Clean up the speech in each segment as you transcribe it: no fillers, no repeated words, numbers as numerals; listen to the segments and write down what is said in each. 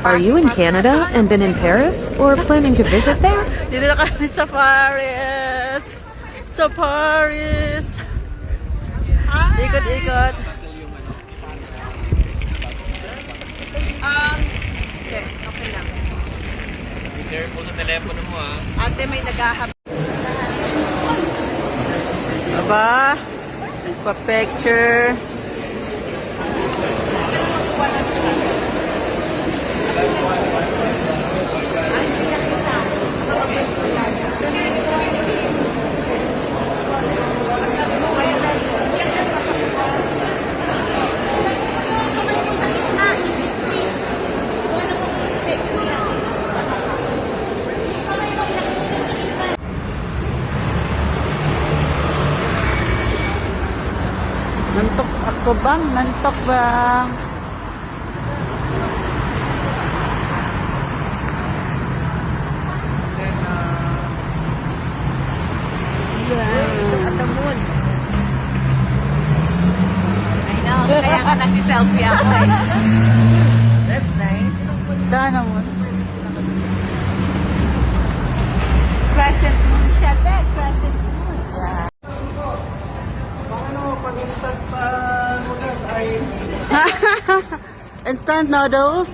Are you in Canada and been in Paris or planning to visit there? Dito na kami sa Paris. Sa Paris. Ikot-ikot. Okay, okay lang. Be careful sa telepono mo ha. Ate, may naghahap. Aba, nagpa-picture. Nantok ako bang? Nantok bang? At the moon. I know, kaya nga nag-selfie ako eh. That's nice. Sana moon. Crescent moon siya, Dad. Crescent moon. Yeah. Instant noodles.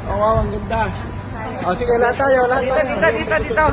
Oh, wow, ang ganda. Oh, sige, lahat tayo. Lahat Dito.